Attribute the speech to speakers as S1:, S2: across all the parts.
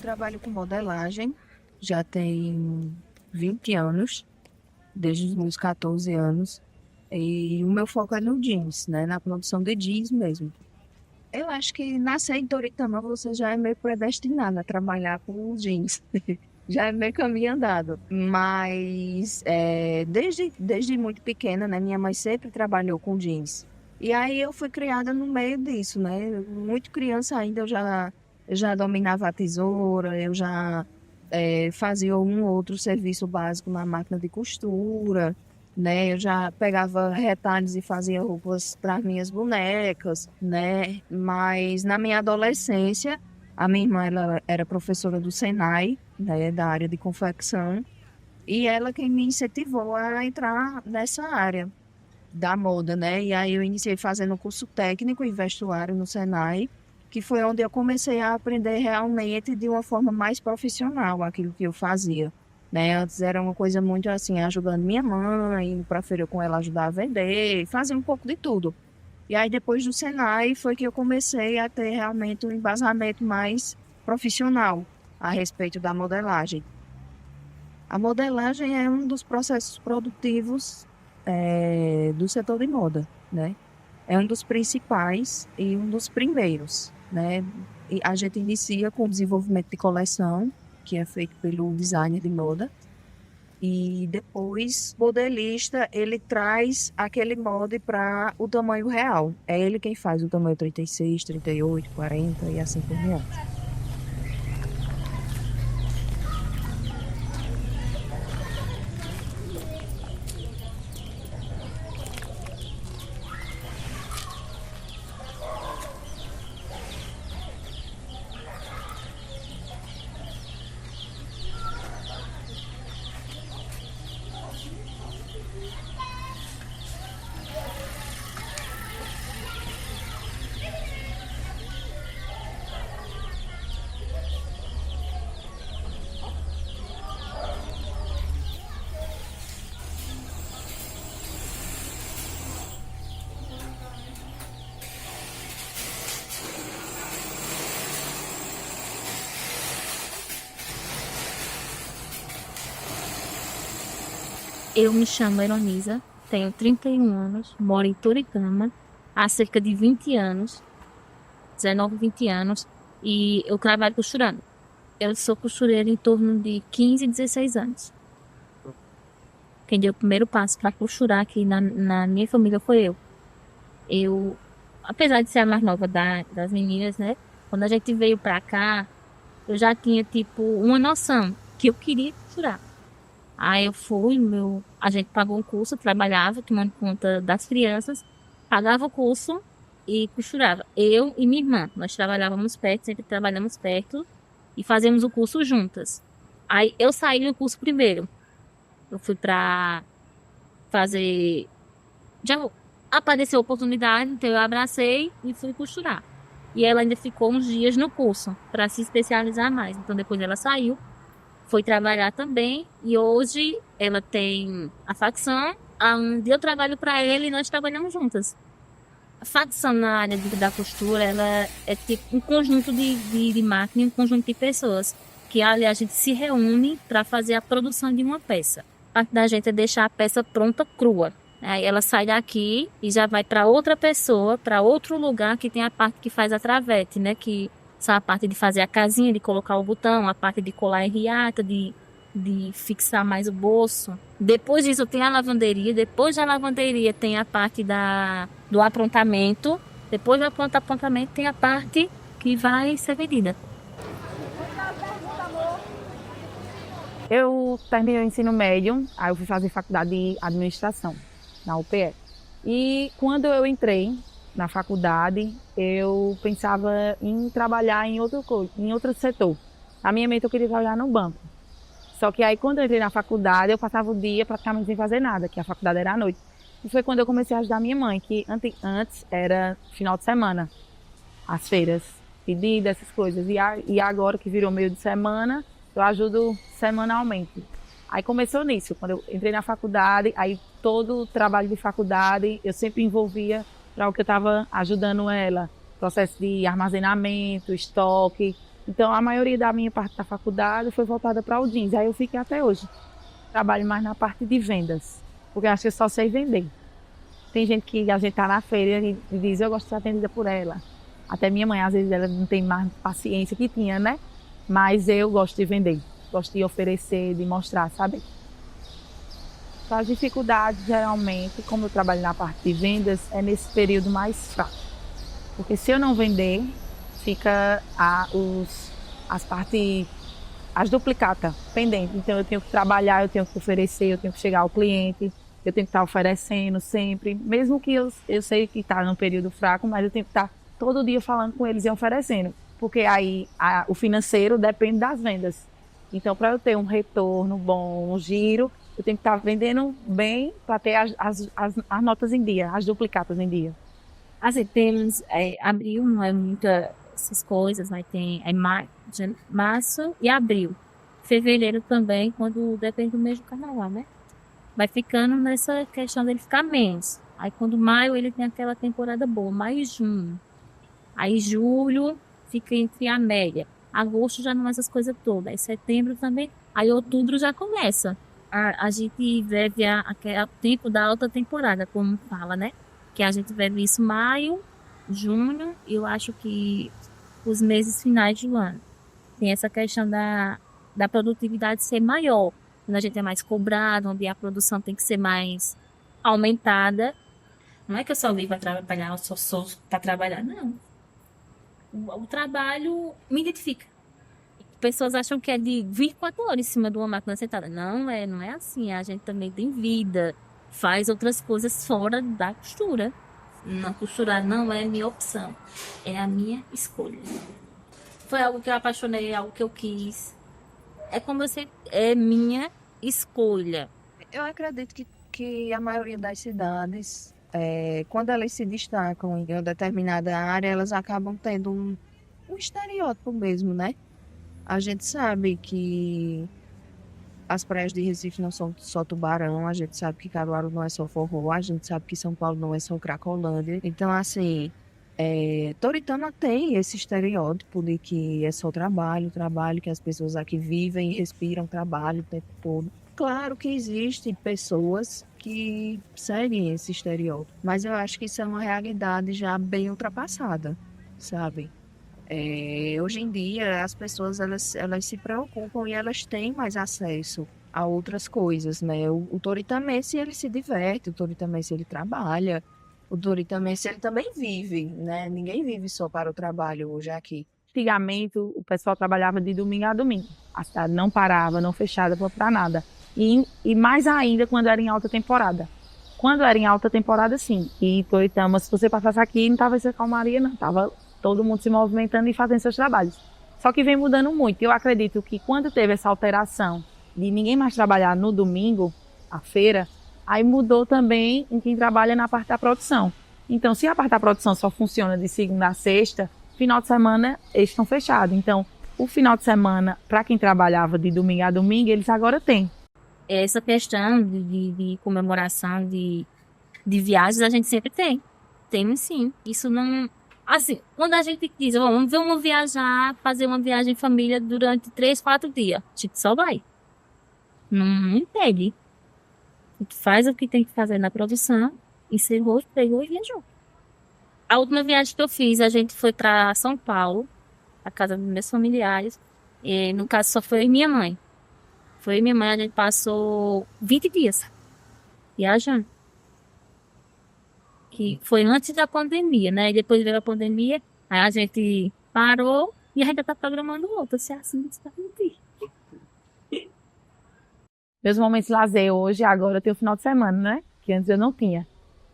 S1: trabalho com modelagem já tem 20 anos, desde os meus 14 anos. E o meu foco é no jeans, né? Na produção de jeans mesmo. Eu acho que nascer em Toritama você já é meio predestinado a trabalhar com jeans. Já é meio caminho andado. Mas desde muito pequena, né? Minha mãe sempre trabalhou com jeans. E aí eu fui criada no meio disso, né? Muito criança ainda eu já dominava a tesoura, eu já fazia um ou outro serviço básico na máquina de costura, né? Eu já pegava retalhos e fazia roupas para minhas bonecas, né? Mas na minha adolescência, a minha irmã ela era professora do Senai, né, da área de confecção, e ela quem me incentivou a entrar nessa área da moda, né? E aí eu iniciei fazendo curso técnico em vestuário no Senai, que foi onde eu comecei a aprender realmente de uma forma mais profissional aquilo que eu fazia. Né? Antes era uma coisa muito assim, ajudando minha mãe, indo para feira com ela ajudar a vender, fazer um pouco de tudo. E aí depois do Senai foi que eu comecei a ter realmente um embasamento mais profissional a respeito da modelagem. A modelagem é um dos processos produtivos do setor de moda, né? É um dos principais e um dos primeiros, né? E a gente inicia com o desenvolvimento de coleção, que é feito pelo designer de moda, e depois o modelista ele traz aquele molde para o tamanho real. É ele quem faz o tamanho 36, 38, 40 e assim por diante.
S2: Eu me chamo Heronisa, tenho 31 anos, moro em Toritama há cerca de 20 anos, 19, 20 anos, e eu trabalho costurando. Eu sou costureira em torno de 15, 16 anos. Quem deu o primeiro passo para costurar aqui na minha família foi eu. Eu, apesar de ser a mais nova das meninas, né? Quando a gente veio pra cá, eu já tinha, tipo, uma noção que eu queria costurar. Aí eu fui, a gente pagou um curso, trabalhava, tomando conta das crianças, pagava o curso e costurava. Eu e minha irmã, nós trabalhávamos perto, sempre trabalhamos perto e fazíamos o curso juntas. Aí eu saí do curso primeiro. Eu fui pra fazer. Já apareceu a oportunidade, então eu abracei e fui costurar. E ela ainda ficou uns dias no curso para se especializar mais. Então depois ela saiu, foi trabalhar também e hoje ela tem a facção, onde eu trabalho para ela e nós trabalhamos juntas. A facção na área da costura, ela é tipo um conjunto de máquina, um conjunto de pessoas que ali a gente se reúne para fazer a produção de uma peça. A parte da gente é deixar a peça pronta, crua. Aí ela sai daqui e já vai para outra pessoa, para outro lugar que tem a parte que faz a travete, né? Que são a parte de fazer a casinha, de colocar o botão, a parte de colar a riata, de fixar mais o bolso. Depois disso tem a lavanderia, depois da lavanderia tem a parte do aprontamento, depois do aprontamento tem a parte que vai ser vendida.
S3: Eu terminei o ensino médio, aí eu fui fazer faculdade de administração na UPE. E quando eu entrei na faculdade, eu pensava em trabalhar em outro setor. Na minha mente eu queria trabalhar no banco. Só que aí quando eu entrei na faculdade, eu passava o dia praticamente sem fazer nada, que a faculdade era à noite. E foi quando eu comecei a ajudar minha mãe, que antes era final de semana, as feiras, pedidas, essas coisas. E agora que virou meio de semana, eu ajudo semanalmente. Aí começou nisso, quando eu entrei na faculdade, aí todo o trabalho de faculdade eu sempre envolvia para o que eu estava ajudando ela. Processo de armazenamento, estoque, Então, a maioria da minha parte da faculdade foi voltada para o jeans. Aí eu fiquei até hoje. Trabalho mais na parte de vendas, porque eu acho que eu só sei vender. Tem gente que a gente tá na feira e diz, eu gosto de ser atendida por ela. Até minha mãe, às vezes, ela não tem mais paciência que tinha, né? Mas eu gosto de vender, gosto de oferecer, de mostrar, sabe? As dificuldades, geralmente, como eu trabalho na parte de vendas, é nesse período mais fraco. Porque se eu não vender, fica as duplicatas pendentes. Então eu tenho que trabalhar, eu tenho que oferecer, eu tenho que chegar ao cliente, eu tenho que estar oferecendo sempre. Mesmo que eu sei que está num período fraco, mas eu tenho que estar todo dia falando com eles e oferecendo. Porque aí o financeiro depende das vendas. Então, para eu ter um retorno bom, um giro, eu tenho que estar vendendo bem para ter as notas em dia, as duplicatas em dia.
S2: Assim, temos abril, não é muita essas coisas, mas tem março e abril. Fevereiro também, quando depende do mês do carnaval, né? Vai ficando nessa questão dele ficar menos. Aí quando maio ele tem aquela temporada boa, maio e junho. Aí julho fica entre a média. Agosto já não é essas coisas todas. Aí setembro também. Aí outubro já começa. A gente vive o tempo da alta temporada, como fala, né? Que a gente vive isso maio, junho, e eu acho que os meses finais do ano. Tem essa questão da produtividade ser maior. Quando a gente é mais cobrado, onde a produção tem que ser mais aumentada. Não é que eu só vim para trabalhar, eu sou para trabalhar, não. O trabalho me identifica. Pessoas acham que é de 24 horas em cima de uma máquina sentada. Não é assim. A gente também tem vida, faz outras coisas fora da costura. Não, costurar não é minha opção, é a minha escolha. Foi algo que eu apaixonei, algo que eu quis. É como você, é minha escolha.
S1: Eu acredito que a maioria das cidades, quando elas se destacam em uma determinada área, elas acabam tendo um estereótipo mesmo, né? A gente sabe que as praias de Recife não são só Tubarão, a gente sabe que Caruaru não é só forró, a gente sabe que São Paulo não é só Cracolândia. Então, assim, Toritama tem esse estereótipo de que é só trabalho, que as pessoas aqui vivem e respiram trabalho o tempo todo. Claro que existem pessoas que seguem esse estereótipo, mas eu acho que isso é uma realidade já bem ultrapassada, sabe? Hoje em dia, as pessoas elas se preocupam e elas têm mais acesso a outras coisas, né? O toritamense, ele se diverte, o toritamense, ele trabalha, o toritamense, ele também vive, né? Ninguém vive só para o trabalho hoje aqui.
S3: Antigamente, o pessoal trabalhava de domingo a domingo. A cidade não parava, não fechava para nada. E mais ainda quando era em alta temporada. Quando era em alta temporada, sim. E Toritama, se você passasse aqui, não estava essa calmaria, não. Estava todo mundo se movimentando e fazendo seus trabalhos. Só que vem mudando muito. Eu acredito que quando teve essa alteração de ninguém mais trabalhar no domingo, a feira, aí mudou também em quem trabalha na parte da produção. Então, se a parte da produção só funciona de segunda a sexta, final de semana eles estão fechados. Então, o final de semana, para quem trabalhava de domingo a domingo, eles agora têm.
S2: Essa questão de comemoração de viagens, a gente sempre tem. Temos sim. Isso não... Assim, quando a gente diz, vamos viajar, fazer uma viagem em família durante 3, 4 dias, a gente só vai. Não impede. A gente faz o que tem que fazer na produção, encerrou, pegou e viajou. A última viagem que eu fiz, a gente foi para São Paulo, a casa dos meus familiares. E, no caso, só foi eu e minha mãe. Foi eu e minha mãe, a gente passou 20 dias viajando. Que foi antes da pandemia, né? E depois veio a pandemia, aí a gente parou e a gente tá programando outra, se é assim, está mentir.
S3: Meus momentos de lazer hoje, agora eu tenho final de semana, né? Que antes eu não tinha.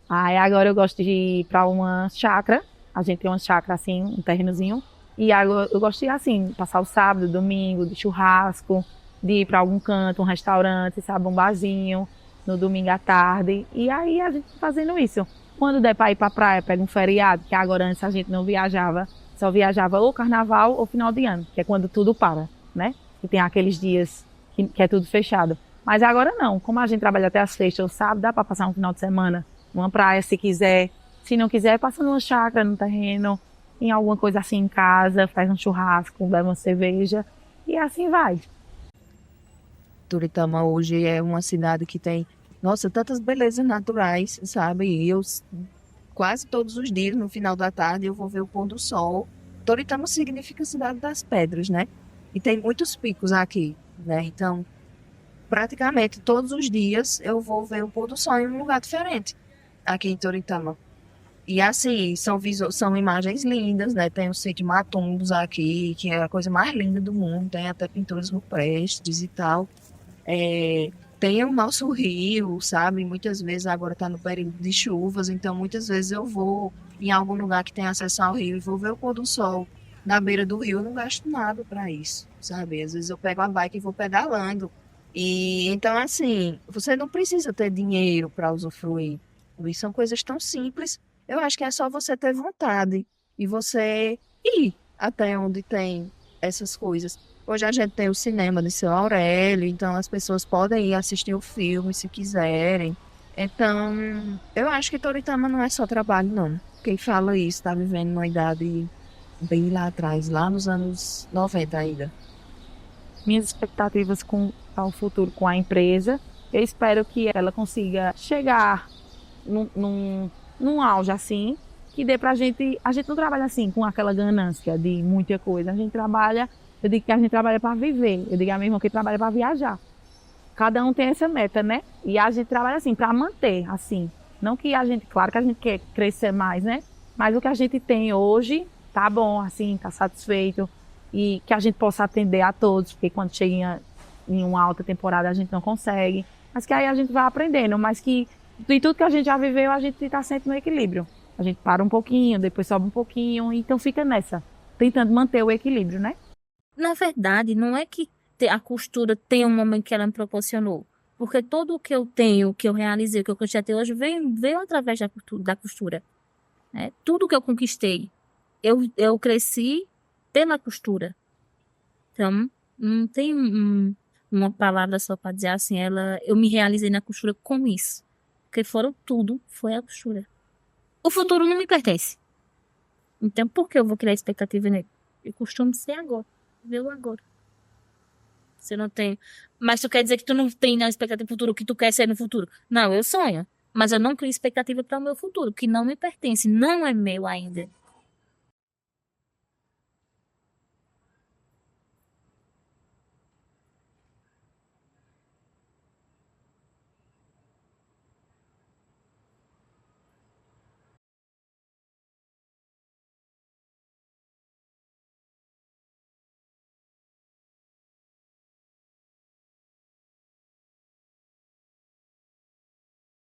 S3: Aí agora eu gosto de ir para uma chácara. A gente tem uma chácara assim, um terrenozinho. E agora eu gosto de ir assim, passar o sábado, domingo, de churrasco, de ir para algum canto, um restaurante, sabe, um barzinho, no domingo à tarde. E aí a gente fazendo isso. Quando der para ir para a praia, pega um feriado, que agora antes a gente não viajava, só viajava ou carnaval ou final de ano, que é quando tudo para, né? E tem aqueles dias que é tudo fechado. Mas agora não, como a gente trabalha até as sextas ou sábado, dá para passar um final de semana numa praia se quiser. Se não quiser, passa numa chácara, no terreno. em alguma coisa assim em casa, faz um churrasco, bebe uma cerveja e assim vai.
S1: Toritama hoje é uma cidade que tem, nossa, tantas belezas naturais, sabe? E quase todos os dias, no final da tarde, eu vou ver o pôr do sol. Toritama significa cidade das pedras, né? E tem muitos picos aqui, né? Então, praticamente todos os dias eu vou ver o pôr do sol em um lugar diferente aqui em Toritama. E assim, são imagens lindas, né? Tem o sítio Matumbos aqui, que é a coisa mais linda do mundo, tem até pinturas rupestres e tal. Tem o nosso rio, sabe? Muitas vezes agora está no período de chuvas, então muitas vezes eu vou em algum lugar que tem acesso ao rio e vou ver o pôr do sol na beira do rio, eu não gasto nada para isso, sabe? Às vezes eu pego a bike e vou pedalando. E então, assim, você não precisa ter dinheiro para usufruir. E são coisas tão simples. Eu acho que é só você ter vontade e você ir até onde tem essas coisas. Hoje a gente tem o cinema de Seu Aurélio, então as pessoas podem ir assistir o filme se quiserem. Então, eu acho que Toritama não é só trabalho, não. Quem fala isso está vivendo uma idade bem lá atrás, lá nos anos 90 ainda.
S3: Minhas expectativas ao futuro com a empresa, eu espero que ela consiga chegar num auge assim, que dê pra gente. A gente não trabalha assim com aquela ganância de muita coisa. A gente trabalha, eu digo que a gente trabalha para viver. Eu digo a mesma que trabalha para viajar. Cada um tem essa meta, né? E a gente trabalha assim para manter, assim. Não que a gente, claro que a gente quer crescer mais, né? Mas o que a gente tem hoje tá bom, assim, tá satisfeito e que a gente possa atender a todos, porque quando chega em uma alta temporada a gente não consegue. Mas que aí a gente vai aprendendo, mas que de tudo que a gente já viveu, a gente está sempre no equilíbrio. A gente para um pouquinho, depois sobe um pouquinho, então fica nessa, tentando manter o equilíbrio, né?
S2: Na verdade, não é que a costura tem um momento que ela me proporcionou. Porque tudo o que eu tenho, o que eu realizei, o que eu conquistei até hoje, veio através da costura. Né? Tudo que eu conquistei, eu cresci pela costura. Então, não tem uma palavra só para dizer assim, eu me realizei na costura com isso. Porque tudo foi a costura. O futuro não me pertence. Então, por que eu vou criar expectativa nele? Eu costumo ser agora. Ver o agora. Você não tem. Mas tu quer dizer que tu não tem na expectativa futuro o que tu quer ser no futuro? Não, eu sonho. Mas eu não crio expectativa para o meu futuro, que não me pertence, não é meu ainda.